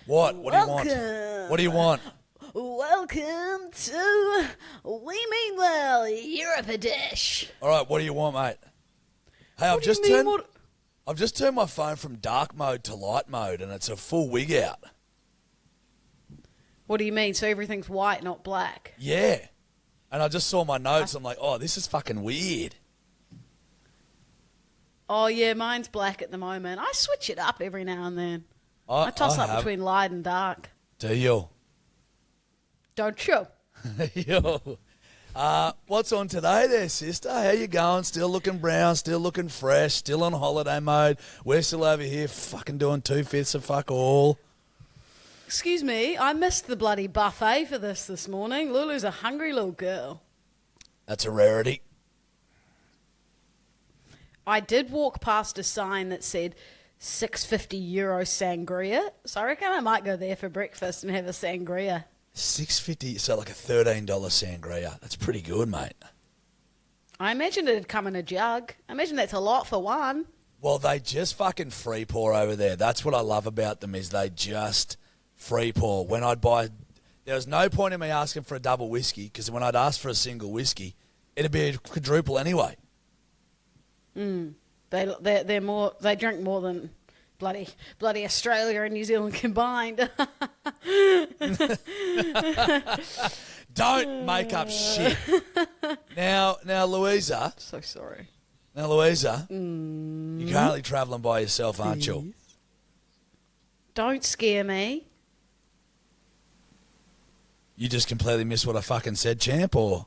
What? What do you want? What do you want? Welcome to We Mean Well, Europe Dish. All right, what do you want, mate? Hey, I've just turned my phone from dark mode to light mode, and it's a full wig out. What do you mean? So everything's white, not black? Yeah. And I just saw my notes. I'm like, oh, this is fucking weird. Oh, yeah, mine's black at the moment. I switch it up every now and then. I toss up between light and dark. Do you? Don't you? Yo. What's on today there, sister? How you going? Still looking brown, still looking fresh, still on holiday mode. We're still over here fucking doing 2/5 of fuck all. Excuse me, I missed the bloody buffet for this morning. Lulu's a hungry little girl. That's a rarity. I did walk past a sign that said €6.50 sangria, so I reckon I might go there for breakfast and have a sangria. $6.50, so like a $13 sangria. That's pretty good, mate. I imagine it'd come in a jug. I imagine that's a lot for one. Well, they just fucking free pour over there. That's what I love about them is they just free pour. When I'd buy, there was no point in me asking for a double whiskey because when I'd ask for a single whiskey, it'd be a quadruple anyway. They're more. They drink more than bloody Australia and New Zealand combined. Don't make up shit. Now, Louisa. So sorry. Now, Louisa, you're currently travelling by yourself, aren't you? Don't scare me. You just completely missed what I fucking said, champ, or?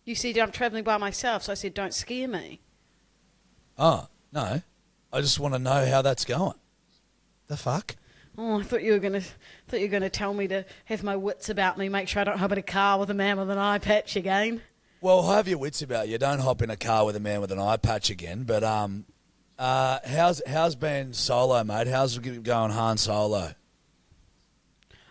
You said I'm travelling by myself, so I said don't scare me. Oh, no. I just want to know how that's going. The fuck? Oh, I thought you were gonna tell me to have my wits about me, make sure I don't hop in a car with a man with an eye patch again. Well, have your wits about you. Don't hop in a car with a man with an eye patch again. But how's been solo, mate? How's it going, Han Solo?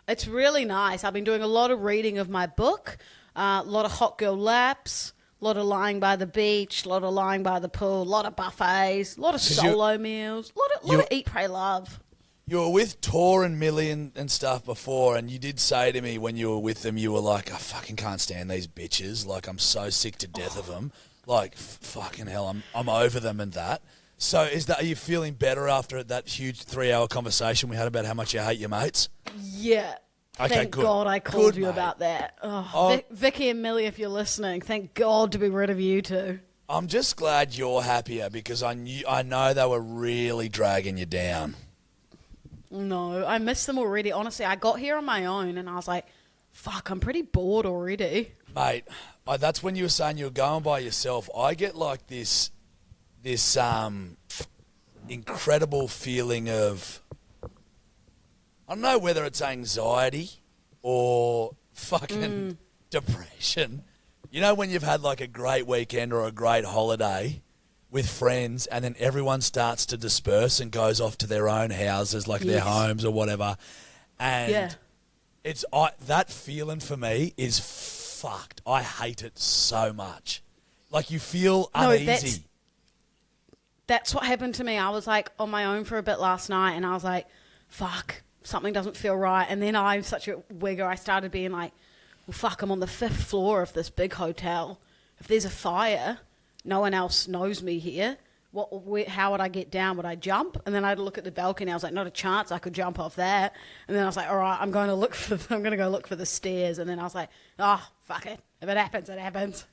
It's really nice. I've been doing a lot of reading of my book, a lot of hot girl laps, a lot of lying by the beach, a lot of lying by the pool, a lot of buffets, a lot of solo meals, a lot of eat, pray, love. You were with Tor and Millie and stuff before, and you did say to me when you were with them, you were like, I fucking can't stand these bitches. Like, I'm so sick to death of them. Like, fucking hell, I'm over them and that. So are you feeling better after that huge 3-hour conversation we had about how much you hate your mates? Yeah. Okay, thank good. God I called you mate. about that. Vicky and Millie, if you're listening, thank God to be rid of you two. I'm just glad you're happier because I know they were really dragging you down. No, I miss them already. Honestly, I got here on my own and I was like, fuck, I'm pretty bored already. Mate, that's when you were saying you were going by yourself. I get like this incredible feeling of, I don't know whether it's anxiety or fucking depression. You know when you've had like a great weekend or a great holiday with friends and then everyone starts to disperse and goes off to their own houses, like their homes or whatever. And it's that feeling for me is fucked. I hate it so much. Like you feel uneasy. That's what happened to me. I was like on my own for a bit last night and I was like, fuck, something doesn't feel right. And then I'm such a wigger. I started being like, well, fuck, I'm on the 5th floor of this big hotel. If there's a fire, no one else knows me here. How would I get down? Would I jump? And then I'd look at the balcony. I was like, not a chance. I could jump off that. And then I was like, all right, I'm going to go look for the stairs. And then I was like, oh, fuck it. If it happens, it happens.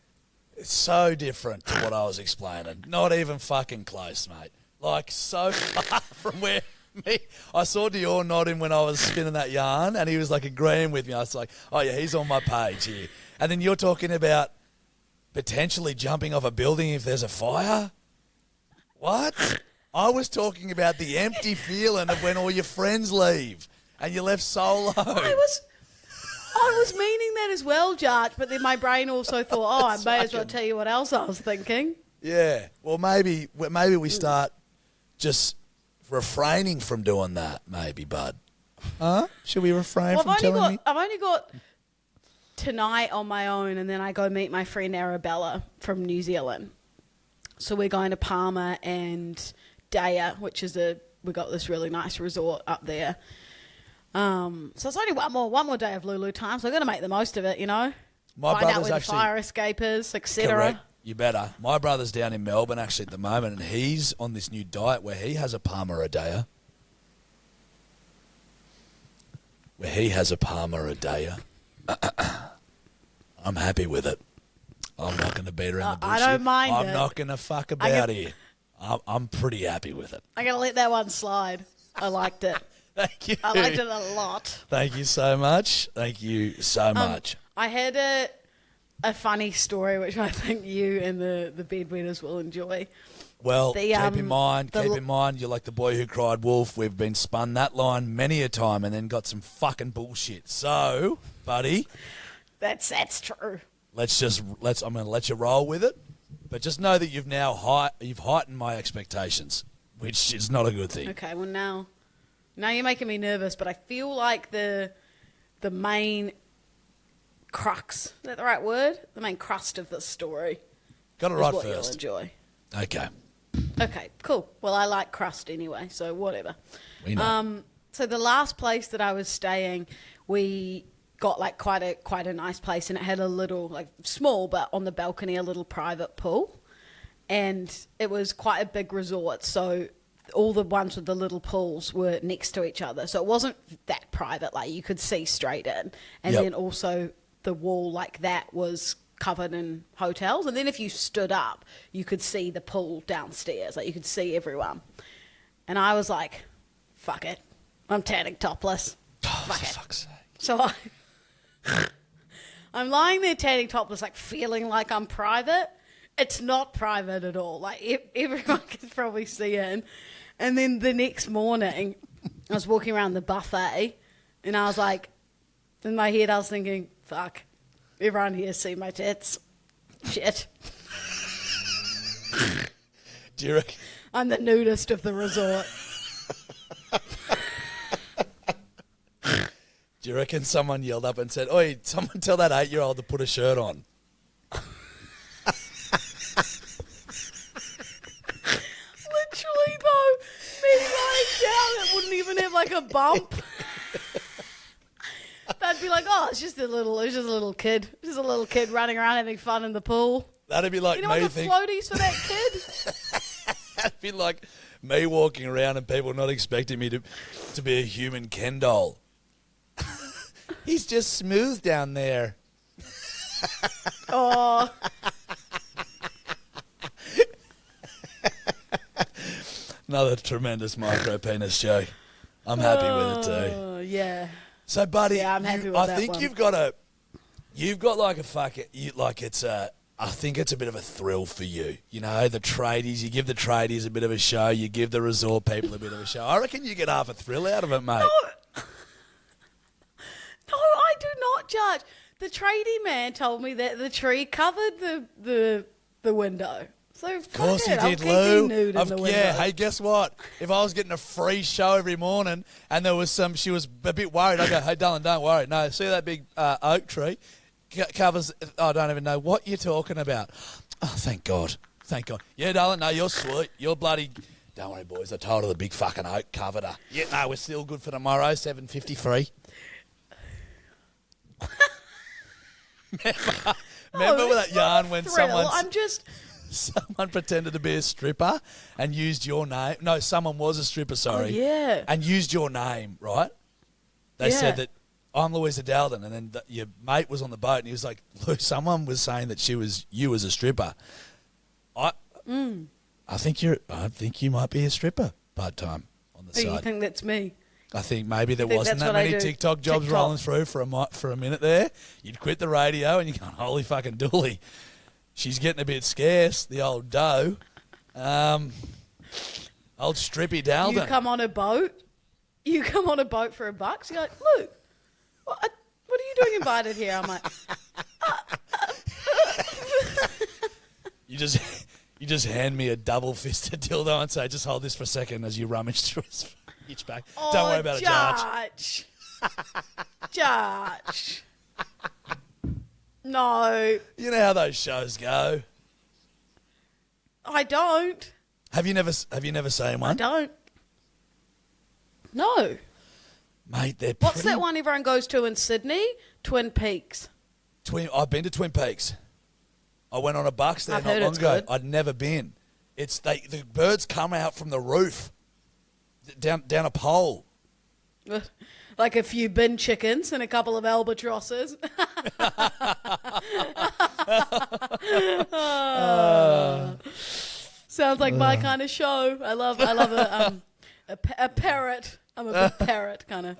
It's so different to what I was explaining. Not even fucking close, mate. Like so far from where I saw Dior nodding when I was spinning that yarn and he was like agreeing with me. I was like, oh yeah, he's on my page here. And then you're talking about potentially jumping off a building if there's a fire? What? I was talking about the empty feeling of when all your friends leave and you're left solo. I was meaning that as well, Judge, but then my brain also thought, I may as well tell you what else I was thinking. Yeah. Well, maybe we start just refraining from doing that, maybe, bud. Huh? Should we refrain from telling me? I've only got tonight on my own, and then I go meet my friend Arabella from New Zealand. So we're going to Palma and Daya, which is we got this really nice resort up there. So it's only one more day of Lulu time, so I've got to make the most of it, you know. My Find out brother's where actually the fire escape is, etc. correct. You better. My brother's down in Melbourne actually at the moment, and he's on this new diet where he has a Parma a day. I'm happy with it. I'm not going to beat around the bush. I don't mind I'm it. not going to fuck about here. I'm pretty happy with it. I'm going to let that one slide. I liked it. Thank you. I liked it a lot. Thank you so much. Thank you so much. I had a funny story which I think you and the bedwetters will enjoy. Well, keep in mind, you're like the boy who cried wolf. We've been spun that line many a time and then got some fucking bullshit. So, buddy, that's true. I'm going to let you roll with it, but just know that you've heightened my expectations, which is not a good thing. Okay, well now you're making me nervous, but I feel like the main crux, is that the right word? The main crust of the story. Got it right what first. You'll enjoy. Okay, cool. Well, I like crust anyway, so whatever. We know. So the last place that I was staying, we got like quite a nice place, and it had a little, like small, but on the balcony, a little private pool, and it was quite a big resort. So all the ones with the little pools were next to each other, so it wasn't that private. Like you could see straight in, and then also the wall like that was covered in hotels, and then if you stood up you could see the pool downstairs, like you could see everyone. And I was like, fuck it, I'm tanning topless. Fuck it. Fuck's sake. So I'm lying there tanning topless, like feeling like I'm private. It's not private at all, like everyone can probably see in. And then the next morning I was walking around the buffet and I was like, in my head I was thinking, fuck, everyone here see my tits. Shit. Do you reckon? I'm the nudist of the resort. Do you reckon someone yelled up and said, "Oi, someone tell that 8-year-old to put a shirt on"? Literally though, me lying down, it wouldn't even have like a bump. They'd be like, "Oh, it's just a little kid. Just a little kid running around having fun in the pool." That'd be like you know me what the floaties for that kid? That'd be like me walking around and people not expecting me to be a human Ken doll. He's just smooth down there. Oh. Another tremendous micro penis joke. I'm happy with it too. Yeah. So, buddy, Yeah, I'm happy with I that think one. you've got like a I think it's a bit of a thrill for you. You know, the tradies, you give the tradies a bit of a show, you give the resort people a bit of a show. I reckon you get half a thrill out of it, mate. No, I do not judge. The tradie man told me that the tree covered the window. So Of course he did, Lou. Yeah, hey, guess what? If I was getting a free show every morning and there was she was a bit worried, I'd go, "Hey, darling, don't worry. No, see that big oak tree? Covers, I don't even know what you're talking about." Oh, thank God. Thank God. Yeah, darling, no, you're sweet. You're bloody... Don't worry, boys. I told her the big fucking oak covered her. Yeah, no, we're still good for tomorrow, 7:53. Remember with that yarn when someone pretended to be a stripper and used your name? No, someone was a stripper, sorry. Oh, yeah. And used your name, right? They said that I'm Louisa Dalden, and then your mate was on the boat and he was like, "Lou, someone was saying that you was a stripper." I think you might be a stripper part-time on the Do side. you think that's me? I think maybe there think wasn't that's that what I many do? TikTok jobs TikTok. rolling through for a minute there. You'd quit the radio and you're going, "Holy fucking dooly. She's getting a bit scarce, the old dough." Old Strippy Dalden. You come on a boat for $1. You're like, "Luke, what are you doing invited here?" I'm like, You just hand me a double-fisted dildo and say, "Just hold this for a second," as you rummage through his each bag. "Oh, Don't worry about it, Judge. Judge. No, You know how those shows go. I don't. Have you never seen I one? don't. No. Mate, they're What's pretty... that one everyone goes to in Sydney? Twin Peaks. I've been to Twin Peaks. I went on a bucks there I've not heard long it's ago. good. I'd never been. The birds come out from the roof down a pole. Like a few bin chickens and a couple of albatrosses. Sounds like my kind of show. I love a parrot. I'm a big parrot kind of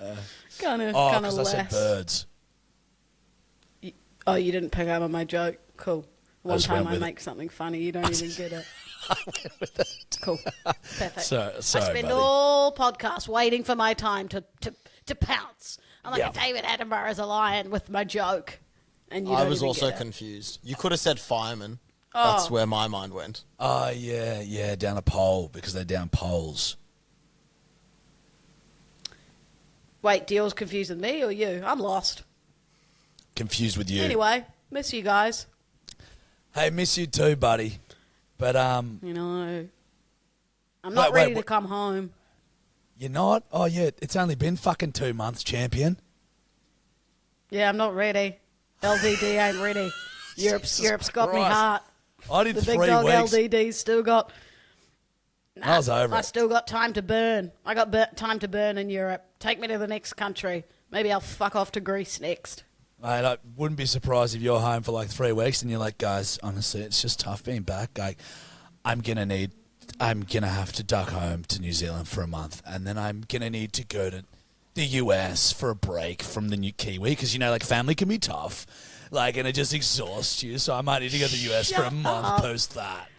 Because I lass. said birds. Oh, you didn't pick up on my joke. Cool. One just time went I with make something funny, you don't even get it. I went with it. Cool. Perfect. Sorry, I buddy. spend all podcasts waiting for my time to pounce. I'm like a David Attenborough as a lion with my joke. And you I don't was even also get it. confused. You could have said fireman. Oh. That's where my mind went. Oh, yeah, down a pole because they're down poles. Wait, Deal's confused with me or you? I'm lost. Confused with you. Anyway, miss you guys. Hey, miss you too, buddy. But, You know, I'm not ready to come home. You're not? Oh, yeah, it's only been fucking 2 months, champion. Yeah, I'm not ready. LDD ain't ready. Europe's got me Christ. heart. I did The 3 big dog weeks. LDD's still got... I was over I it. still got time to burn. I got time to burn in Europe. Take me to the next country. Maybe I'll fuck off to Greece next. Mate, I wouldn't be surprised if you're home for like 3 weeks and you're like, guys, honestly, it's just tough being back. Like, I'm gonna have to duck home to New Zealand for a month, and then I'm gonna need to go to the US for a break from the new Kiwi because like family can be tough, like, and it just exhausts you. So I might need to go to the US for a month post that.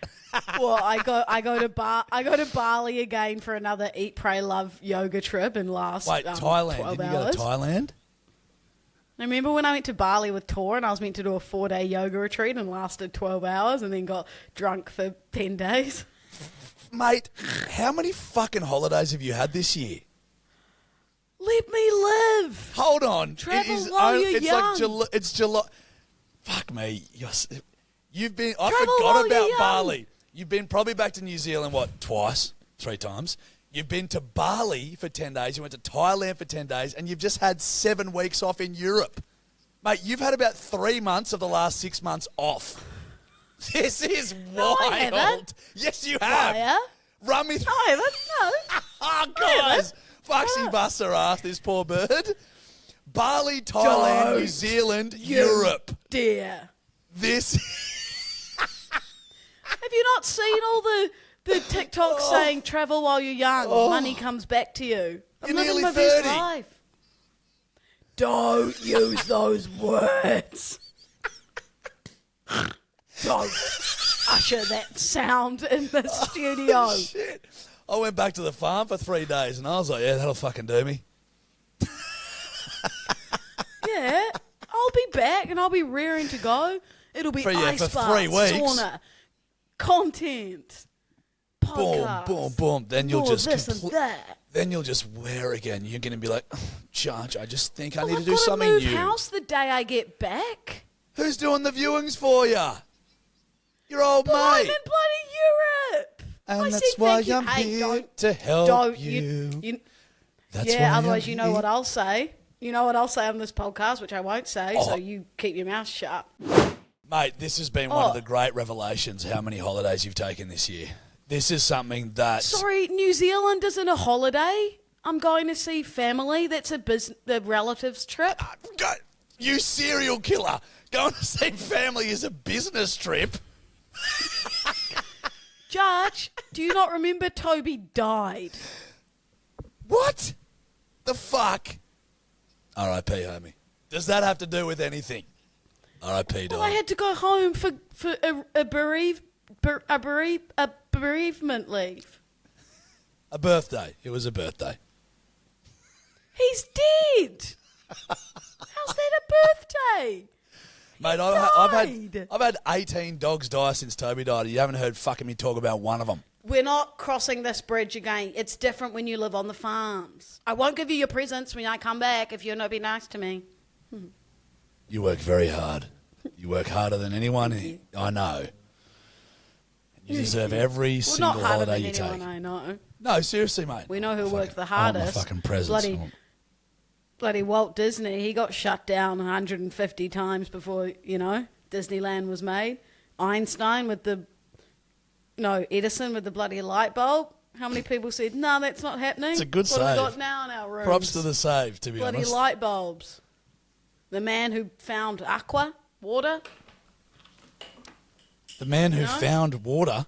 Well, I go to Bali again for another Eat, Pray, Love yoga trip and last Wait, Thailand? 12 Didn't you go hours. to Thailand? I remember when I went to Bali with Tor and I was meant to do a 4-day yoga retreat and lasted 12 hours and then got drunk for 10 days. Mate, how many fucking holidays have you had this year? Let me live. Hold on. Travel while you're it's young. like July. It's July. Fuck me. You've been. I Travel forgot while you're about young. Bali. You've been probably back to New Zealand, what, twice? 3 times? You've been to Bali for 10 days. You went to Thailand for 10 days. And you've just had 7 weeks off in Europe. Mate, you've had about 3 months of the last 6 months off. This is No, wild. I haven't. Yes, you have. Liar. Run me through. No, I haven't. No. Oh, guys. Foxy busts her ass, this poor bird. Bali, Thailand, Don't New Zealand, you Europe. Dear. This. Have you not seen all the TikToks saying travel while you're young, money comes back to you? I'm You're living nearly my best 30. life. Don't use those words. Don't usher that sound in the studio. Shit. I went back to the farm for 3 days and I was like, yeah, that'll fucking do me. Yeah, I'll be back and I'll be raring to go. It'll be For 3 ice bath, weeks. sauna, content, Boom, podcast, boom, boom. Then you'll more just this and that. Then you'll just wear again. You're going to be like, oh, Judge, I just think I need to I've do got to something move new. house the day I get back. Who's doing the viewings for you? Your old But I'm mate. in bloody Europe. And I that's said why thank you. I'm Hey, here don't- to help Don't you. That's yeah, why otherwise I'm you know here. what I'll say. You know what I'll say on this podcast, which I won't say, Oh. so you keep your mouth shut. Mate, this has been one of the great revelations, how many holidays you've taken this year. This is something that... Sorry, New Zealand isn't a holiday. I'm going to see family. That's the relatives trip. You serial killer. Going to see family is a business trip. Judge, do you not remember Toby died? What? The fuck? R.I.P., homie. Does that have to do with anything? R.I.P., dog. Well, I had to go home for a bereavement leave. A birthday. It was a birthday. He's dead. How's that a birthday? Mate, I've had 18 dogs die since Toby died. You haven't heard fucking me talk about one of them. We're not crossing this bridge again. It's different when you live on the farms. I won't give you your presents when I come back if you're not be nice to me. You work very hard. You work harder than anyone I know. You deserve every Well, single not harder holiday than you anyone take. I know. No, seriously, mate. We know who worked the I want hardest. my fucking presents. Bloody bloody Walt Disney, he got shut down 150 times before, Disneyland was made. Edison with the bloody light bulb. How many people said, no, that's not happening? It's a good What have we save. got now in our rooms? Props to the save, to be bloody honest. light bulbs. The man who found water. The man who No? found water,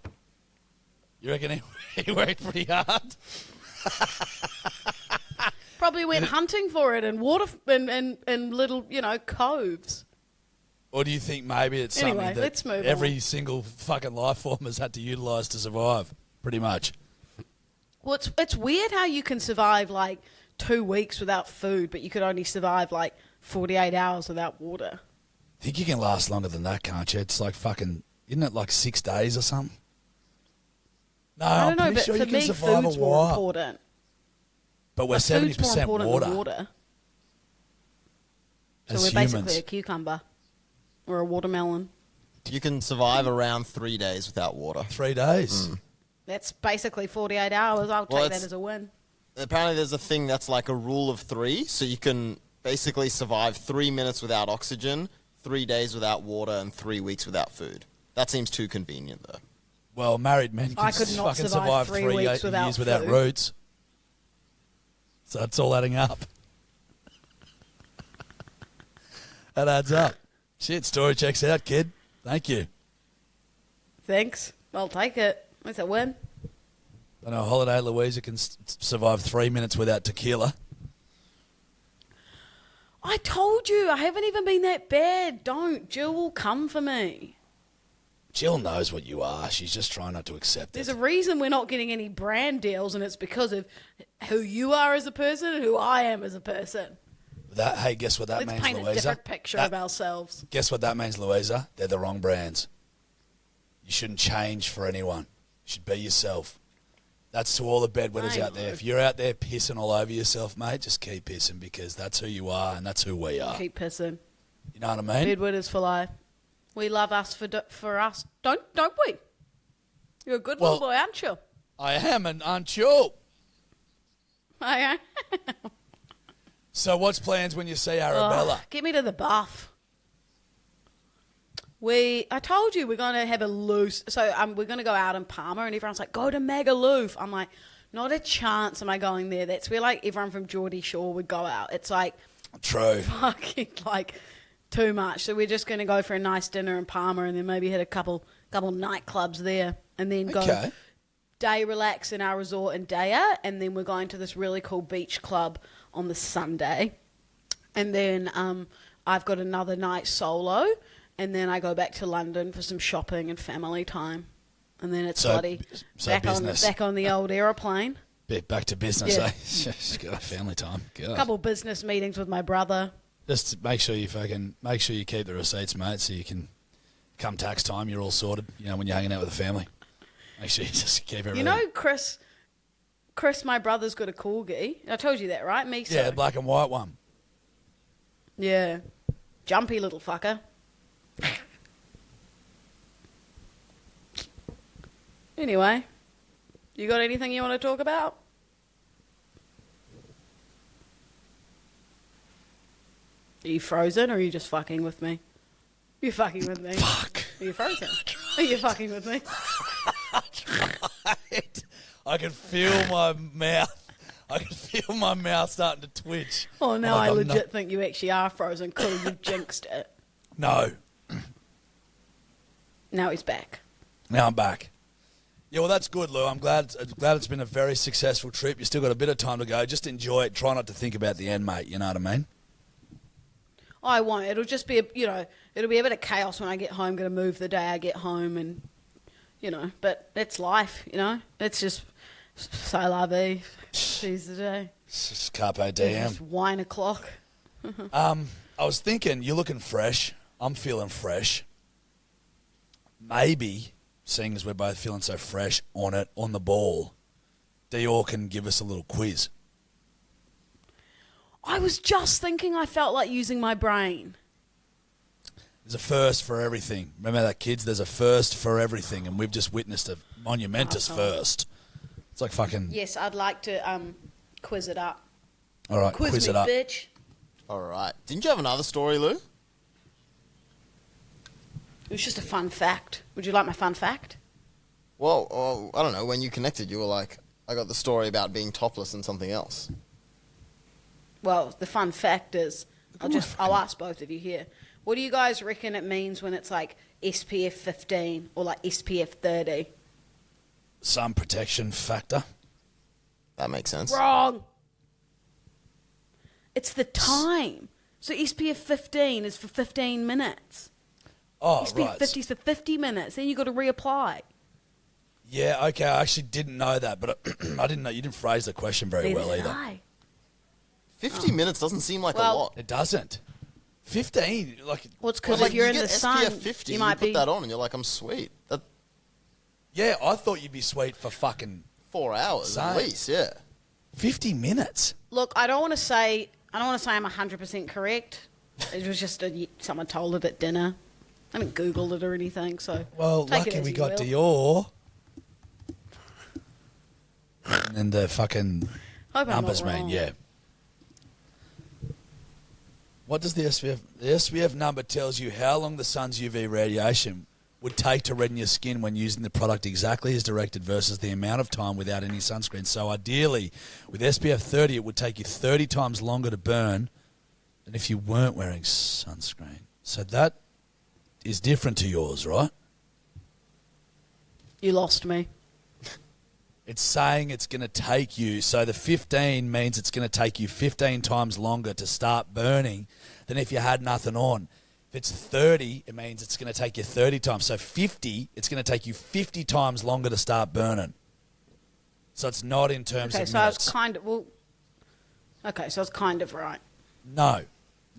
you reckon he worked pretty hard? Probably went hunting for it in water in little, coves. Or do you think maybe it's Anyway, something that let's move every on. single fucking life form has had to utilise to survive, pretty much? Well, it's weird how you can survive like 2 weeks without food, but you could only survive like 48 hours without water. I think you can last longer than that, can't you? It's like fucking, isn't it like 6 days or something? No, I I'm don't know, pretty but sure for you can me, survive food's a more while. important. But we're Food's more 70% important water. than water. So As we're humans. basically a cucumber or a watermelon. You can survive around 3 days without water. 3 days. That's basically 48 hours. I'll Well, take that it's- as a win. Apparently there's a thing that's like a rule of 3, so you can basically survive 3 minutes without oxygen, 3 days without water, and 3 weeks without food. That seems too convenient, though. Well, married men can I could not fucking survive survive 3 3 weeks without years without food. roots. So that's all adding up. That adds up. Shit, story checks out, kid. Thank you. Thanks. I'll take it. That's a win. I know Holiday Louisa can survive 3 minutes without tequila. I told you, I haven't even been that bad. Don't. Jill will come for me. Jill knows what you are. She's just trying not to accept There's it. a reason we're not getting any brand deals, and it's because of who you are as a person and who I am as a person. Hey, guess what that Let's means, paint Louisa? a different picture That- of ourselves. Guess what that means, Louisa? They're the wrong brands. You shouldn't change for anyone. You should be yourself. That's to all the bedwetters I out there. know. If you're out there pissing all over yourself, mate, just keep pissing because that's who you are and that's who we are. Keep pissing. You know what I mean? Bedwetters for life. We love us for us. Don't we? You're a good Well- little boy, aren't you? I am, and aren't you? I am. So what's plans when you see Arabella? Oh, get me to the buff. I told you we're going to have a loose. So we're going to go out in Palmer, and everyone's like, go to Magaluf. I'm like, not a chance am I going there. That's where like everyone from Geordie Shore would go out. It's like True. fucking like too much. So we're just going to go for a nice dinner in Palmer, and then maybe hit a couple nightclubs there, and then go Okay. day relax in our resort in Daya, and then we're going to this really cool beach club on the Sunday, and then I've got another night solo, and then I go back to London for some shopping and family time, and then it's So business. back on the old aeroplane. Bit back to business, Yeah. eh? Just got family time. God. A couple business meetings with my brother. Just make sure you keep the receipts, mate, so you can come tax time, you're all sorted. You know, when you're hanging out with the family, make sure you just keep everything. You know, Chris, my brother's got a corgi. I told you that, right? Miso. Yeah, the black and white one. Yeah. Jumpy little fucker. Anyway, you got anything you want to talk about? Are you frozen or are you just fucking with me? You're fucking with me. Fuck. Are you frozen? Are you fucking with me? I can feel my mouth. I can feel my mouth starting to twitch. Oh, now Like I I'm legit think you actually are frozen. Cool, you've jinxed it. No. Now he's back. Now I'm back. Yeah, well, that's good, Lou. I'm glad it's been a very successful trip. You still got a bit of time to go. Just enjoy it. Try not to think about the end, mate. You know what I mean? I won't. It'll just be, it'll be a bit of chaos when I get home. Going to move the day I get home and, but it's life, It's just, c'est la vie. Seize the day. It's just carpe It's diem. just wine o'clock. I was thinking, you're looking fresh. I'm feeling fresh. Maybe, seeing as we're both feeling so fresh on the ball, Dior can give us a little quiz. I was just thinking I felt like using my brain. There's a first for everything. Remember that, kids? There's a first for everything, and we've just witnessed a monumentous Arsehole. first. It's like fucking... Yes, I'd like to quiz it up. All right, Quiz quiz me, it up. bitch. All right. Didn't you have another story, Lou? It was just a fun fact. Would you like my fun fact? Well, I don't know. When you connected, you were like, I got the story about being topless and something else. Well, the fun fact is, I'll ask both of you here. What do you guys reckon it means when it's like SPF 15 or like SPF 30? Sun protection factor. That makes sense. Wrong. It's the time. So SPF 15 is for 15 minutes. Oh, SPF right. 50 is for 50 minutes. Then you got to reapply. Yeah, okay. I actually didn't know that, but I didn't know. You didn't phrase the question very Neither well did either. I. 50 minutes doesn't seem like a Well- lot. It doesn't. 15, like... Well, it's because Like, if you're you in get the SPF sun, 50, you you might put be. that on and you're like, I'm sweet. That Yeah, I thought you'd be sweet for fucking 4 hours at Same. least, yeah. 50 minutes. Look, I don't want to say I'm 100% correct. It was just someone told it at dinner. I haven't Googled it or anything, so Well, take it lucky as we you got will. Dior. And then the fucking Hope I'm numbers not mean, wrong. yeah. What does the SPF... The SPF number tells you how long the sun's UV radiation would take to redden your skin when using the product exactly as directed versus the amount of time without any sunscreen. So ideally, with SPF 30, it would take you 30 times longer to burn than if you weren't wearing sunscreen. So that is different to yours, right? You lost me. It's saying it's going to take you, so the 15 means it's going to take you 15 times longer to start burning than if you had nothing on. If it's 30, it means it's going to take you 30 times. So 50, it's going to take you 50 times longer to start burning. So it's not in terms Okay, of so I was minutes. kind of Okay, so I was kind of right. No,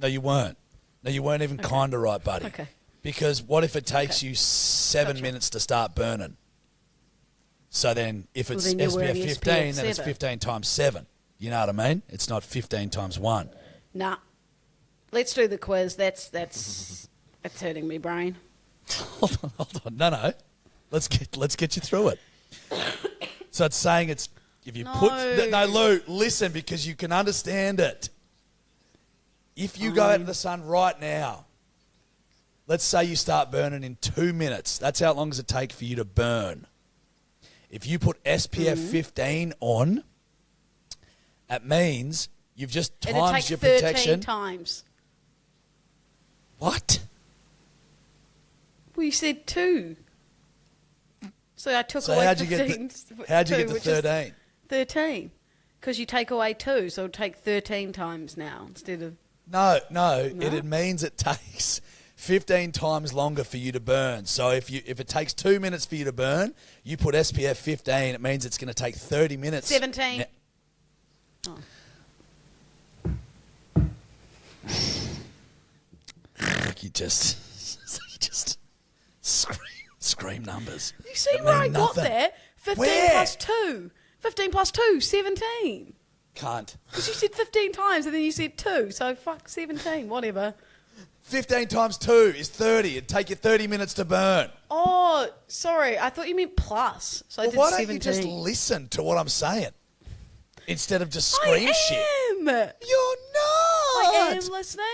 you weren't. No, you weren't even kind of right, buddy. Okay. Because what if it takes Okay. you 7 Gotcha. minutes to start burning? So then if it's then you're SPF wearing 15, SPF then it's 7. 15 times 7. You know what I mean? It's not 15 times 1. Nah. Let's do the quiz. That's it's hurting me brain. Hold on. No. Let's get you through it. So it's saying it's if you put no, Lou, listen because you can understand it. If you go out in the sun right now, let's say you start burning in 2 minutes. That's how long does it take for you to burn. If you put SPF 15 on, that means you've just It'd times take your 13 protection. times. What? Well, you said 2. So I took So away how'd you 15. get to which is 13? 13. Because you take away 2, so it'll take 13 times now instead of... No. No? It means it takes 15 times longer for you to burn. So if it takes 2 minutes for you to burn, you put SPF 15, it means it's going to take 30 minutes. 17. Now- Oh. You just scream numbers. You see that where mean I got nothing. there? 15 Where? plus 2. 15 plus 2, 17. Can't. Because you said 15 times and then you said 2. So fuck 17, whatever. 15 times 2 is 30. It'd take you 30 minutes to burn. Oh, sorry. I thought you meant plus. So I Well, did why don't 17. you just listen to what I'm saying instead of just scream shit? I am. You're not. I am listening.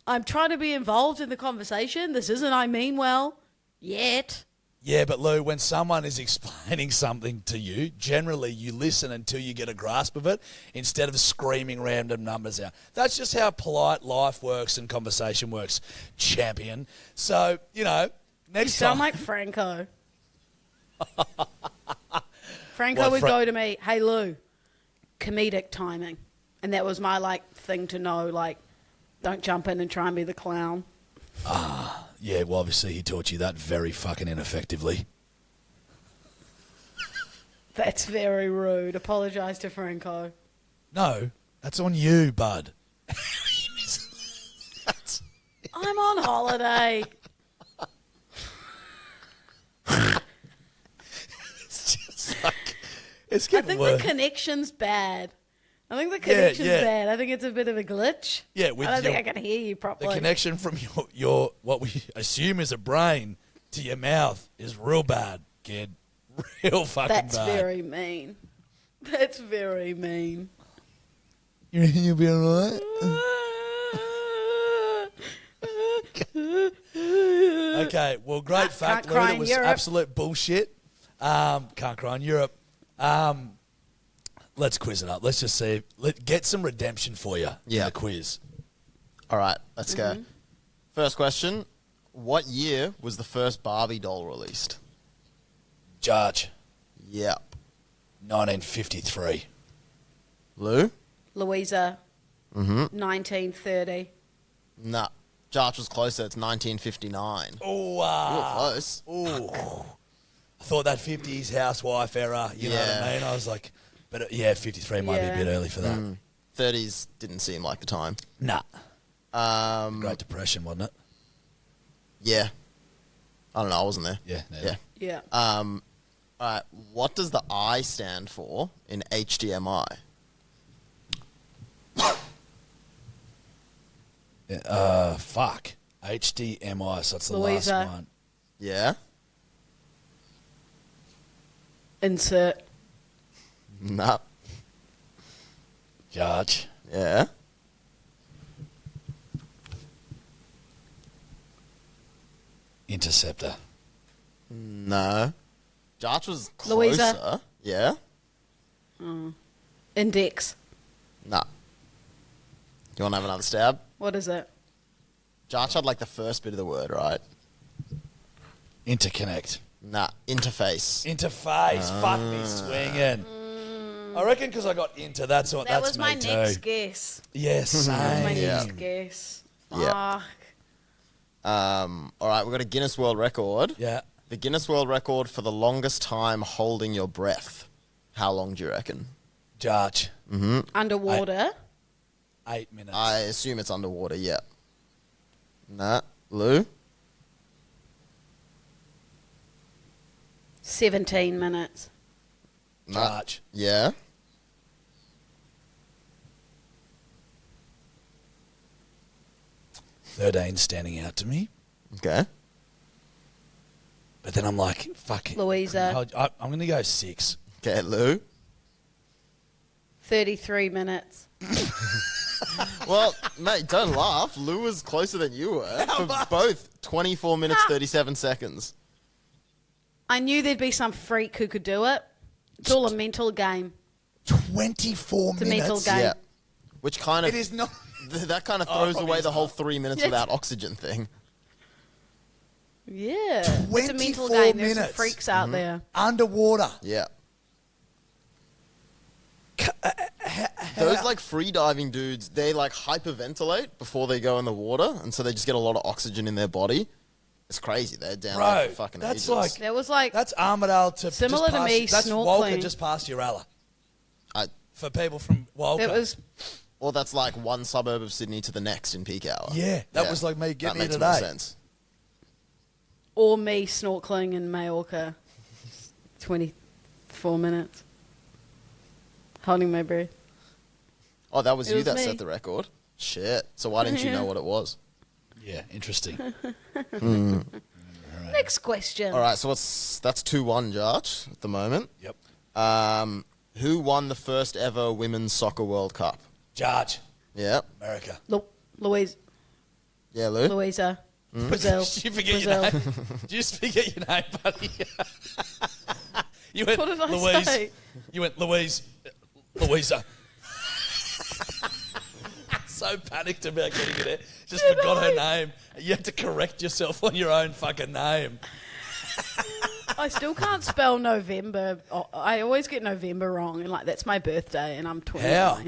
I'm trying to be involved in the conversation. This isn't I mean well yet. Yeah, but Lou, when someone is explaining something to you, generally you listen until you get a grasp of it instead of screaming random numbers out. That's just how polite life works and conversation works, champion. So, next You sound time... like Franco. Franco What, would go to me, hey Lou, comedic timing. And that was my thing to know, don't jump in and try and be the clown. Yeah, well, obviously he taught you that very fucking ineffectively. That's very rude. Apologise to Franco. No, that's on you, bud. I'm on holiday. It's just it's I getting think worse. the connection's bad. I think the connection's bad. I think it's a bit of a glitch. Yeah, with I don't think your- I can hear you The properly. connection from your what we assume is a brain to your mouth is real bad, kid. Real fucking That's bad. very mean. That's very mean. You reckon you'll be alright? Okay, well, great fact, can't Lou. cry It in was Europe. absolute bullshit. Can't cry in Europe. Let's quiz it up. Let's just see. Get some redemption for you in Yeah. the quiz. All right, let's Mm-hmm. go. First question. What year was the first Barbie doll released? Judge, Yep. 1953. Lou? Louisa, Mm-hmm. 1930. Nah. Jarch was closer. It's 1959. Oh, You were close. I thought that 50s housewife era, you know what I Yeah. mean? I was like, but yeah, 53 might be a bit early for that. 30s didn't seem like the time. Nah. Um, Great Depression, wasn't it? Yeah. I don't know. I wasn't there. Yeah. Yeah. Yeah. All right. What does the I stand for in HDMI? Fuck. HDMI, so that's the Louisa. last one. Yeah. Insert. Nah. Judge. Yeah. Interceptor. No. Jarch was closer. Louisa. Yeah. Index. Nah. You want to have another stab? What is it? Jarch had like the first bit of the word, right? Interconnect. Nah. Interface. Interface. Fuck me swinging. I reckon because I got into that's what That that's was my me too. next guess. Yeah, same. My Yeah. next guess. Yeah. Fuck. All right, we've got a Guinness World Record. Yeah. The Guinness World Record for the longest time holding your breath. How long do you reckon? Judge. Underwater. 8 minutes. I assume it's underwater, yeah. Nah. Lou? 17 minutes. Nah. Judge. Yeah. $13 standing out to me. Okay. But then I'm like, fuck it. Louisa. I'm going to go 6. Okay, Lou? 33 minutes. Well, mate, don't laugh. Lou was closer than you were for both 24 minutes, 37 seconds. I knew there'd be some freak who could do it. It's all a mental game. 24 It's a minutes. mental game. Yeah. Which kind of... It is not. That kind of Oh, throws probably away is the whole not. 3 minutes Yes. without oxygen thing. Yeah. It's a mental 24 game. There's some minutes. freaks out there. Underwater. Yeah. Those like free diving dudes, they like hyperventilate before they go in the water, and so they just get a lot of oxygen in their body. It's crazy. They're down there Bro, for fucking that's ages. like... There was like That's Armadale to Similar just to past, me That's Walker snorkeling. just past Uralla. I, For people from Walker. it was or that's like one suburb of Sydney to the next in peak hour. Yeah, that was like me getting that here makes more today. sense. or me snorkeling in Majorca. 24 minutes. Holding my breath. Oh, that was It you was that me. set the record? Shit. So why didn't you Yeah. know what it was? Yeah, interesting. Next question. All right, so that's 2-1, Jarch, at the moment. Yep. Who won the first ever Women's Soccer World Cup? Judge. Yep. America. Louisa. Yeah, Lou? Louisa. Brazil. Did you forget Brazil. your name? Did you just forget your name, buddy? You went What did I Louise. say? You went Louise. Louisa. So panicked about getting it. Just Did forgot I? her name. You had to correct yourself on your own fucking name. I still can't spell November. I always get November wrong, and like that's my birthday, and I'm 29. How?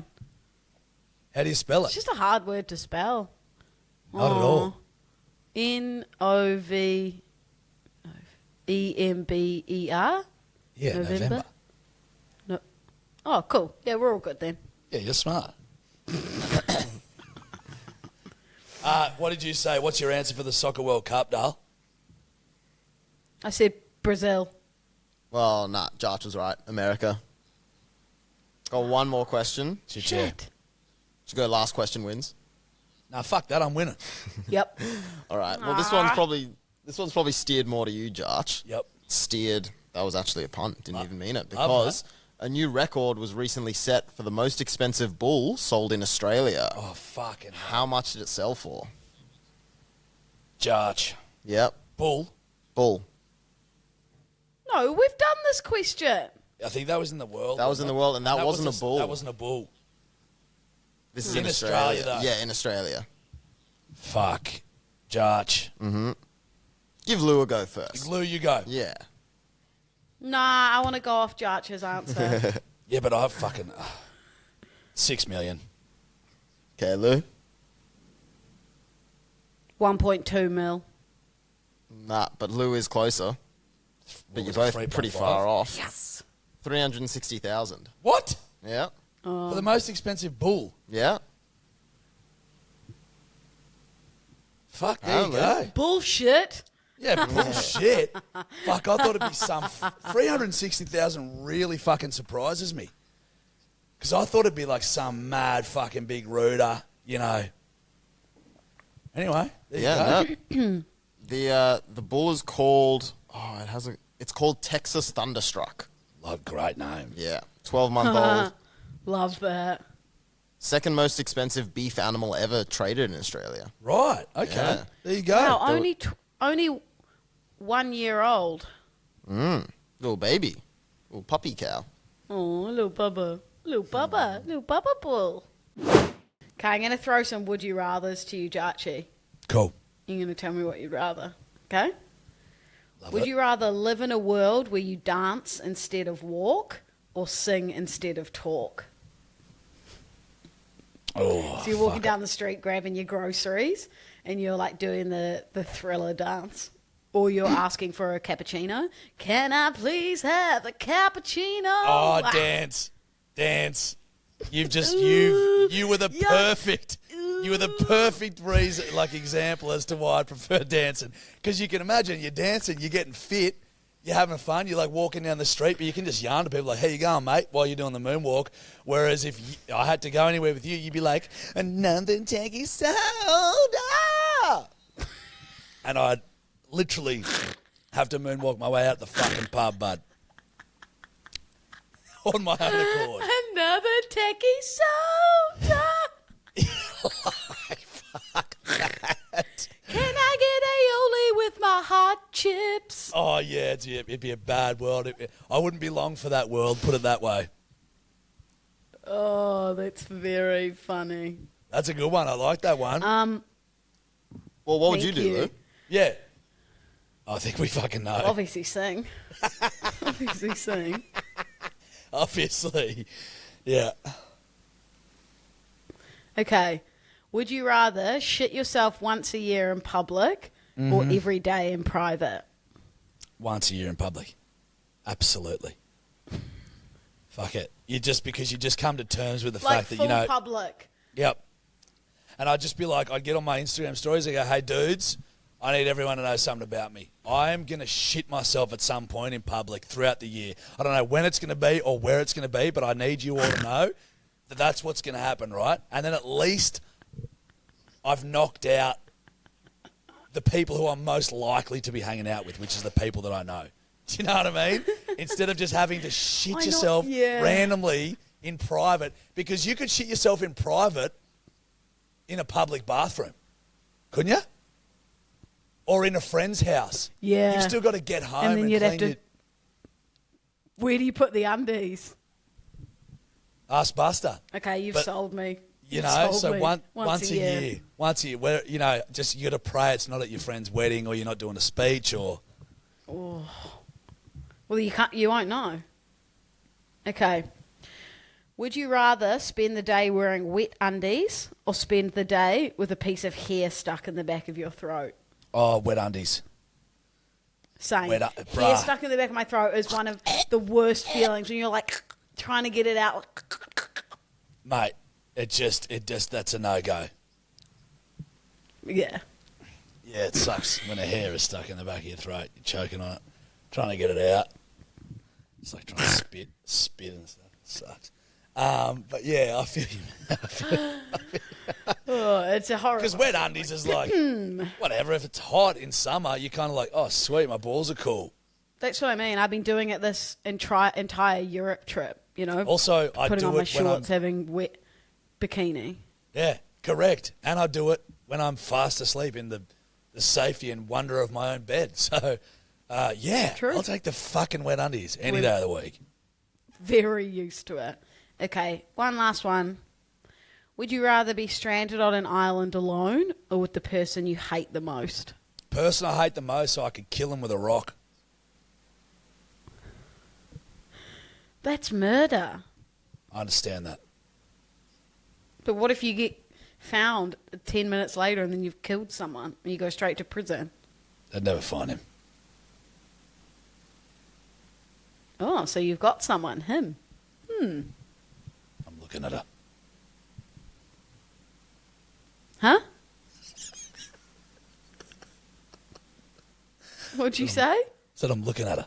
How do you spell It's it? just a hard word to spell. Not at all. November. Yeah, November. No. Oh, cool. Yeah, we're all good then. Yeah, you're smart. What did you say? What's your answer for the Soccer World Cup, Dale? I said Brazil. Well, nah, Jarch was right. America. Got one more question. Shit. Should go last question wins. Nah, fuck that. I'm winning. Yep. All right. Well, this one's probably steered more to you, Jarch. Yep. Steered. That was actually a pun. Didn't even mean it. love Because a new record was recently set for the most expensive bull sold in Australia. Oh, fucking hell. How much did it sell for? Judge. Yep. Bull. Bull. No, we've done this question. I think that was in the world. That was in the world, and that wasn't a bull. That wasn't a bull. This is In Australia, though. Yeah, in Australia. Fuck. Jarch. Give Lou a go first. Lou, you go. Yeah. Nah, I want to go off Jarch's answer. Yeah, but I fucking... 6 million. Okay, Lou. 1.2 mil. Nah, but Lou is closer. But you're was both it, pretty 3.5? far off. Yes. 360,000. What? Yeah. For the most expensive bull? Yeah. Fuck, there you go. Bullshit. Yeah, bullshit. Fuck, I thought it'd be some... 360,000 really fucking surprises me. Because I thought it'd be like some mad fucking big rooter, you know. Anyway, there you go. No. The bull is called... Oh, it's called Texas Thunderstruck. Love, great name. Yeah. 12-month-old. Love that. Second most expensive beef animal ever traded in Australia. Right, okay. Yeah. There you go. Wow, only 1 year old. Little baby. Little puppy cow. Oh, little bubba. Little bubba bull. Okay, I'm going to throw some would you rathers to you, Jarchi. Cool. You're going to tell me what you'd rather. Okay? Love Would it. you rather live in a world where you dance instead of walk or sing instead of talk? Oh, So you're walking fuck down the street grabbing your groceries and you're like doing the Thriller dance. Or you're asking for a cappuccino. Can I please have a cappuccino? Oh, Ah. dance. You were the Yuck. perfect. You were the perfect reason, like example as to why I prefer dancing. Because you can imagine you're dancing, you're getting fit, you're having fun, you're like walking down the street, but you can just yarn to people like, "How you going, mate?" while you're doing the moonwalk. Whereas if I had to go anywhere with you, you'd be like, "Another tanky soda," and I'd literally have to moonwalk my way out the fucking pub, bud. On my own accord. Another techie soda. Fuck that. Can I get aioli with my hot chips? Oh, yeah, it'd be a bad world. I wouldn't be long for that world, put it that way. Oh, that's very funny. That's a good one. I like that one. Well, what would you Thank do, you. Lou? Yeah. I think we fucking know. Obviously sing. Obviously sing. Obviously. Yeah. Okay. Would you rather shit yourself once a year in public or every day in private? Once a year in public. Absolutely. Fuck it. Because you just come to terms with the Like fact that, full you know. public. Yep. And I'd just be like, I'd get on my Instagram stories and go, "Hey, dudes, I need everyone to know something about me. I am going to shit myself at some point in public throughout the year. I don't know when it's going to be or where it's going to be, but I need you all to know that that's what's going to happen, right? And then at least I've knocked out the people who I'm most likely to be hanging out with, which is the people that I know." Do you know what I mean? Instead of just having to shit yourself randomly in private, because you could shit yourself in private in a public bathroom, couldn't you? Or in a friend's house. Yeah. You've still got to get home And then you'd have clean to... Where do you put the undies? Ask Buster. Okay, you've But, sold me. You You've know, sold so me. once a year. Once a year. Where, you know, just you got to pray it's not at your friend's wedding or you're not doing a speech or... Well, you won't know. Okay. Would you rather spend the day wearing wet undies or spend the day with a piece of hair stuck in the back of your throat? Oh, wet undies. Same. Hair Hair stuck in the back of my throat is one of the worst feelings when you're like trying to get it out. Mate, it just, that's a no-go. Yeah. Yeah, it sucks when a hair is stuck in the back of your throat. You're choking on it, trying to get it out. It's like trying to spit and stuff. It sucks. But yeah, I feel you. Oh, it's a horror. Because wet undies is like, whatever. If it's hot in summer, you're kind of like, oh, sweet, my balls are cool. That's what I mean. I've been doing it this entire Europe trip, you know. Also, I putting do on my it when I'm... shorts, having wet bikini. Yeah, correct. And I do it when I'm fast asleep in the the safety and wonder of my own bed. So, yeah, True. I'll take the fucking wet undies any day of the week. Very used to it. Okay, one last one. Would you rather be stranded on an island alone or with the person you hate the most? Person I hate the most, so I could kill him with a rock. That's murder. I understand that. But what if you get found 10 minutes later and then you've killed someone and you go straight to prison? I'd never find him. Oh, so you've got someone. Him. I'm looking at her. Huh? What'd you say? Said I'm looking at her.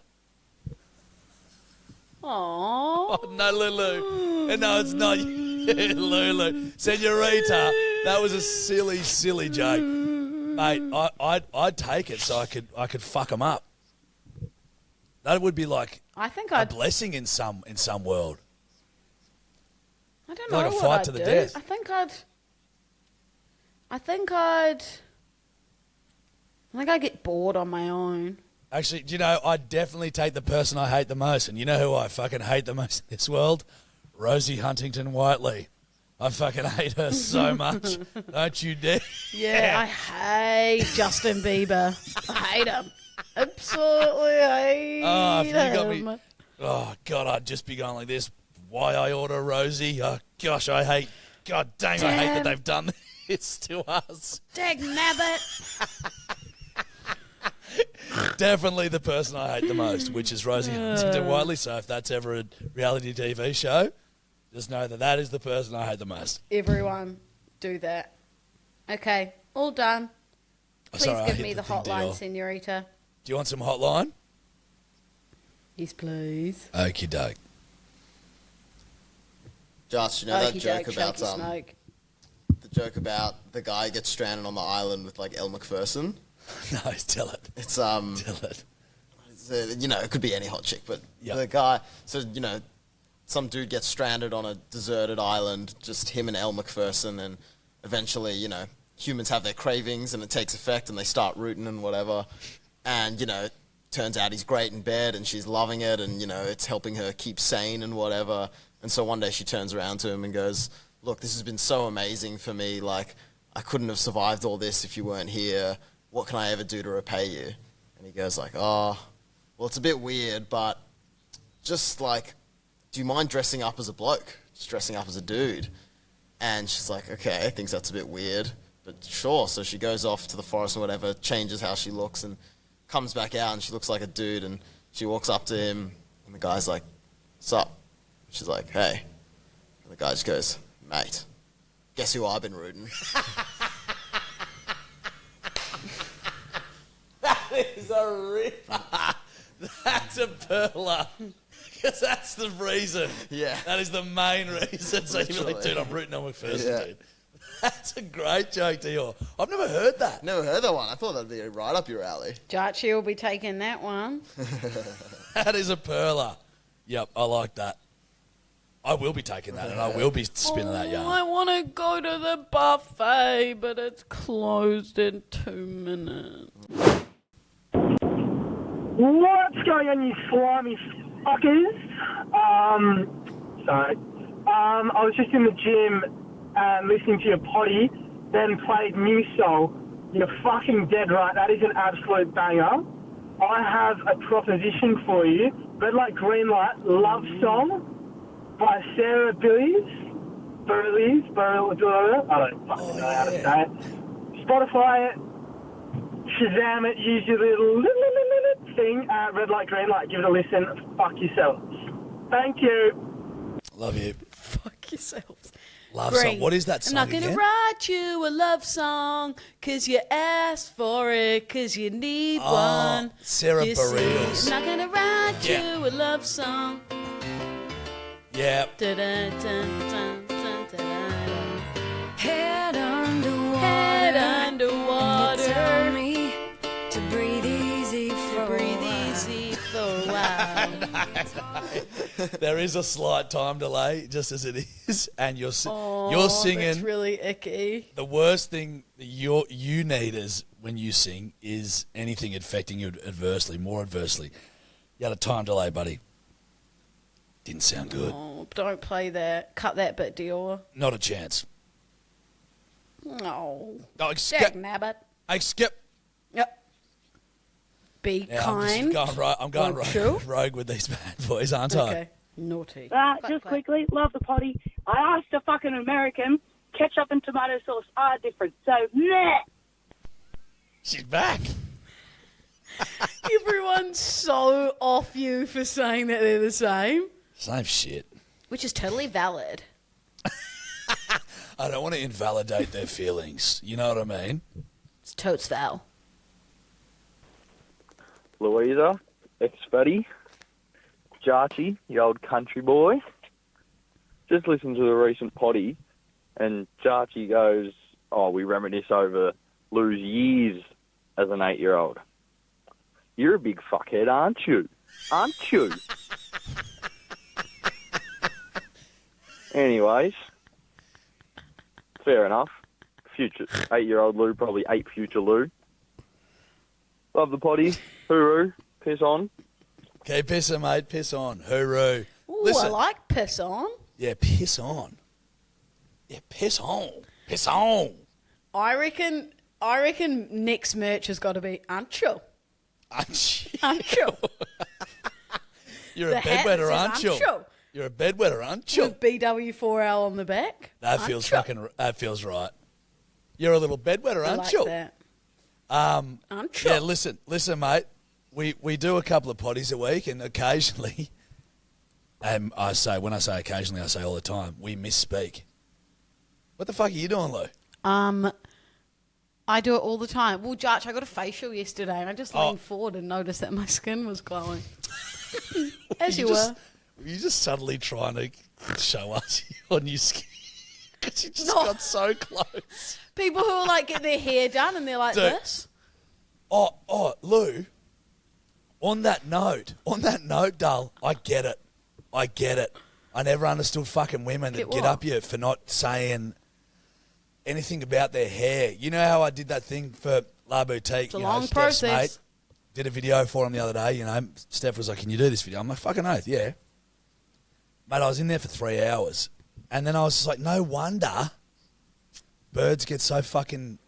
Aww. Oh, no, Lulu. No, it's not you, Lulu. Senorita, that was a silly, silly joke. Mate, I'd take it so I could fuck them up. That would be like I think a I'd... blessing in some world. I don't know Like a what fight I'd to the do. death. I think I'd get bored on my own. Actually, do you know, I'd definitely take the person I hate the most. And you know who I fucking hate the most in this world? Rosie Huntington Whiteley. I fucking hate her so much. Don't you dare. Yeah, I hate Justin Bieber. I hate him. Absolutely hate Oh, if you got him. me. Oh, God, I'd just be going like this. Why I order Rosie? Oh, gosh, I hate. God dang, I hate that Damn. they've done this to us. Dag nabbit. Definitely the person I hate the most, which is Rosie Huntington Whiteley. So if that's ever a reality TV show, just know that is the person I hate the most. Everyone, do that. Okay, all done. Please Sorry, I give hit me the thing, hotline, deal. senorita. Do you want some hotline? Yes, please. Okie doke. Josh, you know that Okey joke doke, about shaky smoke. the joke about the guy gets stranded on the island with like Elle Macpherson? No, tell it. It's Tell it. you know, it could be any hot chick, but Yep. the guy, so you know, some dude gets stranded on a deserted island, just him and Elle Macpherson, and eventually, you know, humans have their cravings and it takes effect and they start rooting and whatever, and you know, turns out he's great in bed and she's loving it, and you know, it's helping her keep sane and whatever, and so one day she turns around to him and goes, "Look, this has been so amazing for me. Like, I couldn't have survived all this if you weren't here. What can I ever do to repay you?" And he goes like, "Oh, well, it's a bit weird, but just like, do you mind dressing up as a bloke? Just dressing up as a dude?" And she's like, "Okay, thinks that's a bit weird, but sure." So she goes off to the forest or whatever, changes how she looks, and comes back out, and she looks like a dude, and she walks up to him, and the guy's like, "Sup?" She's like, "Hey." And the guy just goes, "Mate, guess who I've been rooting?" Is a ripper. That's a perler. Because that's the reason. Yeah. That is the main reason. So you're like, Literally. dude, I'm rooting on McPherson, Yeah. dude. That's a great joke, Dior. I've never heard that. Never heard that one. I thought that'd be right up your alley. Jarchi will be taking that one. That is a perler. Yep, I like that. I will be taking that, and I will be spinning that I yarn. want to go to the buffet, but it's closed in 2 minutes. What's going on, you slimy fuckers? Sorry. I was just in the gym listening to your potty, then played New Soul. You're fucking dead right. That is an absolute banger. I have a proposition for you. Red Light, Green Light, Love Song by Sarah Bareilles. I don't fucking know how to say it. Spotify it. Shazam it, use your little thing, Red Light, Green Light, give it a listen, fuck yourselves. Thank you. Love you. Fuck yourselves. Love Green. song. What is that song I'm not gonna again? write you a love song, 'cause you asked for it, 'cause you need one. Sarah You see, Bareilles. I'm not gonna write Yeah. you a love song. Yeah. Head underwater. Head underwater. You tell me to breathe easy for Breathe a while. easy for a while. There is a slight time delay, just as it is, and you're Oh, singing. That's really icky. The worst thing that you need is when you sing is anything affecting you more adversely. You had a time delay, buddy. Didn't sound good. Oh, don't play that. Cut that bit, Dior. Not a chance. No. Oh, Dag nabbit. Hey, Skip. Yep. Be Yeah, kind. I'm going Won't you? rogue with these bad boys, aren't I? Okay. Naughty. Just Clap. quickly, love the potty. I asked a fucking American, ketchup and tomato sauce are different. So, meh. She's back. Everyone's so off you for saying that they're the same. Same shit. Which is totally valid. I don't want to invalidate their feelings. You know what I mean? It's totes val. Louisa, ex-buddy, Jarchi, the old country boy. Just listened to the recent potty, and Jarchi goes, "Oh, we reminisce over Lou's years as an 8-year-old. You're a big fuckhead, aren't you? Aren't you?" Anyways, fair enough. Future 8-year-old Lou probably ate future Lou. Love the potty. Hooroo. Piss on. Okay, piss on, mate. Piss on. Hooroo. Ooh, Listen. I like piss on. Yeah, piss on. Yeah, piss on. Piss on. I reckon next merch has got to be Ancho. Ancho. You're The a hat bedwetter, that aren't says you? Ancho. You're a bedwetter, aren't you? With BW4L on the back. That feels Ancho. that feels right. You're a little bedwetter, I aren't like you? that. Ancho. Yeah, listen, mate. We do a couple of potties a week, and occasionally, when I say occasionally, I say all the time, we misspeak. What the fuck are you doing, Lou? I do it all the time. Well, Jarch, I got a facial yesterday, and I just leaned forward and noticed that my skin was glowing. As you were. Were you just suddenly trying to show us your new skin? Because you just No. got so close. People who are like get their hair done and they're like Dude. this. Oh, Lou. On that note, Dull, I get it. I never understood fucking women that Get get what? up you for not saying anything about their hair. You know how I did that thing for La Boutique? It's a you long know, Steph's process. mate did a video for him the other day. You know, Steph was like, "Can you do this video?" I'm like, "Fucking oath, yeah." Mate, I was in there for 3 hours, and then I was just like, "No wonder birds get so fucking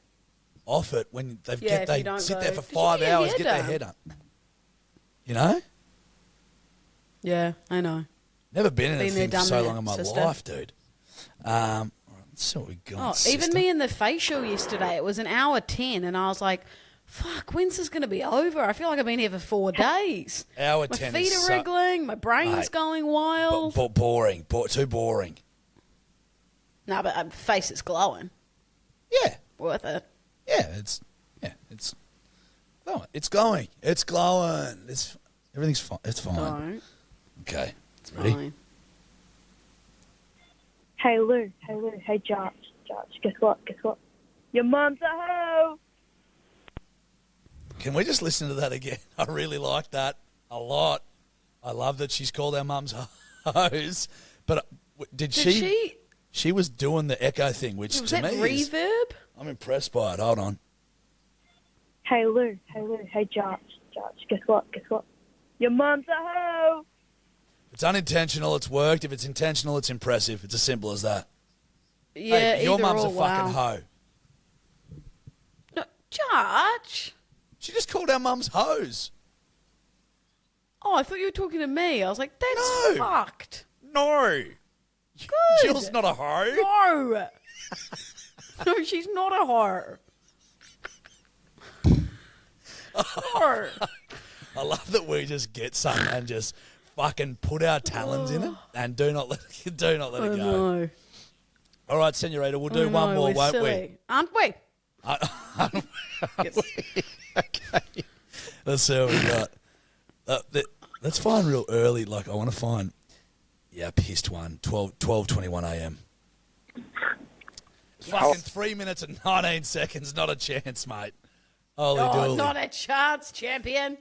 off it when they Yeah, if you they don't sit go, there for "Did you 5 get your hours, hair get their done?" hair done." You know, Yeah, I know. never been in Been a there, thing for done so that, long in my sister. life, dude. All right, let's see what we got. Oh, even sister. me in the facial yesterday, it was an hour 10, and I was like, fuck, when's this going to be over? I feel like I've been here for 4 days. Hour My 10 feet is are so- wriggling, my brain's Mate, going wild. boring, too boring. No, but my face is glowing. Yeah, Worth it. it's glowing. It's glowing. Everything's fine. It's fine. Don't. Okay, ready? Fine. Hey, Lou. Hey, Jarch. Guess what? Your mum's a hoe. Can we just listen to that again? I really like that a lot. I love that she's called our mums hoes. But did she? She was doing the echo thing, which Was to that me is, reverb? I'm impressed by it. Hold on. Hey, Lou. Hey, Jarch. Guess what? Your mum's a hoe. If it's unintentional, it's worked. If it's intentional, it's impressive. It's as simple as that. Yeah, Hey, your either mum's or, a fucking wow. hoe. No, Jarch. She just called our mums hoes. Oh, I thought you were talking to me. I was like, that's No. fucked. No. Good. Jill's not a hoe. No. No, she's not a whore. No. I love that we just get something and just fucking put our talons in it and do not let it I go. know. All right, Senorita, we'll do I one know, more, we're won't silly. Aren't we? we? Okay. Let's see what we got. Let's find real early. Like, I want to find, pissed one, 12:21 a.m. Fucking 3 minutes and 19 seconds. Not a chance, mate. Holy Oh, dooly. not a chance, champion.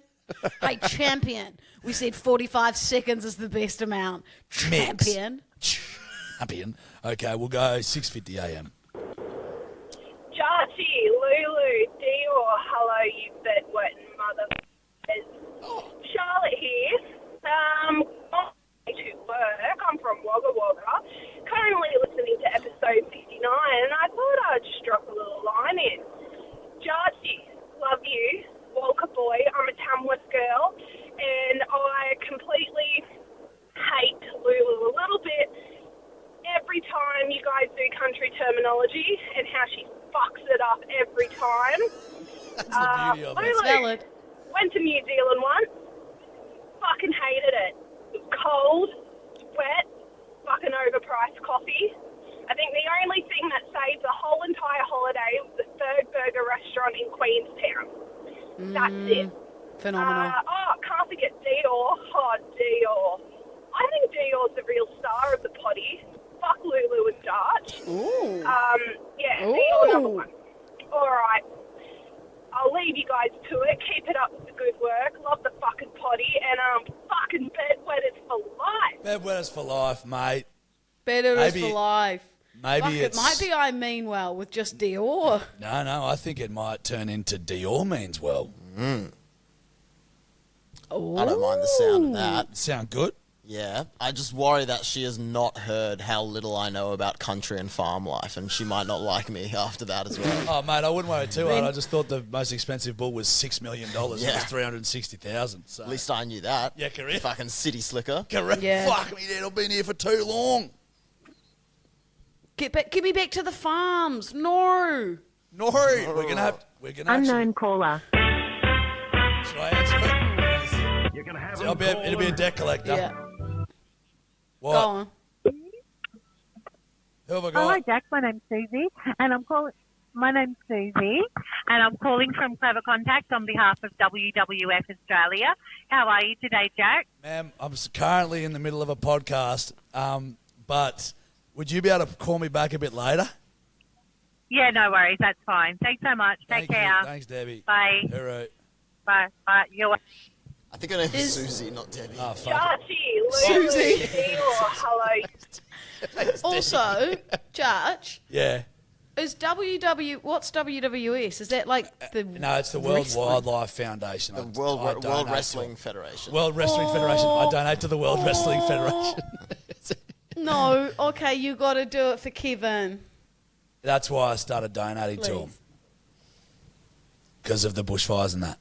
Hey, champion. We said 45 seconds is the best amount. Champion. Champion. Okay, we'll go 6:50 a.m. Jarchi, Lulu, Dior, hello, you bedwetting motherfuckers. Charlotte here. On my way to work, I'm from Wagga Wagga. Currently listening to episode 59, and I thought I'd just drop a little line in. Jarchi, love you. Walker boy, I'm a Tamworth girl, and I completely hate Lulu a little bit every time you guys do country terminology and how she fucks it up every time. That's the beauty of it. It's valid. Went to New Zealand once, fucking hated it. It was cold, wet, fucking overpriced coffee. I think the only thing that saved the whole entire holiday was the Third Burger restaurant in Queenstown. That's it. Phenomenal. Can't forget Dior. Oh, Dior. I think Dior's the real star of the potty. Fuck Lulu and Dart. Ooh. Yeah, Ooh. Dior number one. All right. I'll leave you guys to it. Keep it up with the good work. Love the fucking potty. And fucking bedwetters for life. Bedwetters for life, mate. Bedwetters Maybe- for life. Maybe Fuck, it's... it might be I mean well with just Dior. No, I think it might turn into Dior means well. I don't mind the sound of that. Sound good? Yeah, I just worry that she has not heard how little I know about country and farm life, and she might not like me after that as well. Oh, mate, I wouldn't worry too hard. I just thought the most expensive bull was $6 million. Yeah. It was 360,000. So. At least I knew that. Yeah, correct. Fucking city slicker. Correct. Yeah. Fuck me, Dad. I've been here for too long. Get me back to the farms. No. No, we're gonna Unknown caller. Should I answer it? You're gonna have It'll be a debt collector. Yeah. What? Go on. Who have I Oh, got? hi, Jack. My name's Susie, and I'm calling. My name's Susie, and I'm calling from Clever Contact on behalf of WWF Australia. How are you today, Jack? Ma'am, I'm currently in the middle of a podcast, but would you be able to call me back a bit later? Yeah, no worries. That's fine. Thanks so much. Take Thank you. care. Thanks, Debbie. Bye. Hooroo. Bye. Bye. You're I think her name is Susie, not Debbie. Oh, fuck. Jarchi, Lulu, Susie. Dior, hello. Also, Judge, Yeah. is what's WWS? Is that like the No, it's the World wrestling? Wildlife Foundation. The I World donate Wrestling to Federation. it. World Wrestling Federation. I donate to the World Wrestling Federation. No, okay, you got to do it for Kevin. That's why I started donating to Please. them. Because of the bushfires and that.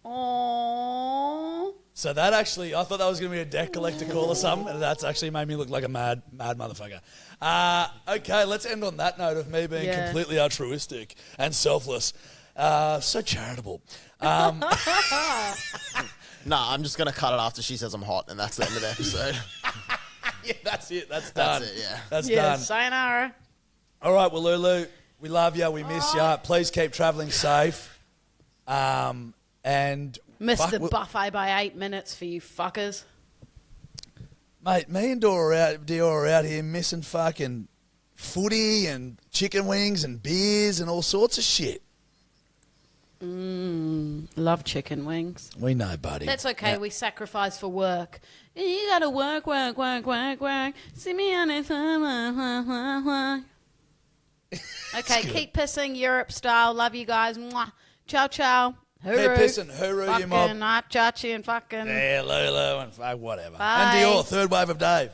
Aww. So that actually, I thought that was going to be a debt collector call or something, and that's actually made me look like a mad motherfucker. Okay, let's end on that note of me being Yeah. completely altruistic and selfless. So charitable. Nah, I'm just going to cut it after she says I'm hot, and that's the end of the episode. Yeah, that's it. That's done. That's it, yeah. That's Yeah, done. sayonara. All right, well, Lulu, we love you. We miss you. Please keep travelling safe. And Missed fuck, the we- buffet by 8 minutes for you fuckers. Mate, me and Dior are out here missing fucking footy and chicken wings and beers and all sorts of shit. Love chicken wings. We know, buddy. That's okay. Yeah. We sacrifice for work. You gotta work. See me on it. Okay, keep pissing Europe style. Love you guys. Mwah. Ciao, ciao. Hooroo. pissing. Hooroo, you mob. Fucking Chachi and fucking. Yeah, Lulu and whatever. Bye. And Dior, third wave of Dave.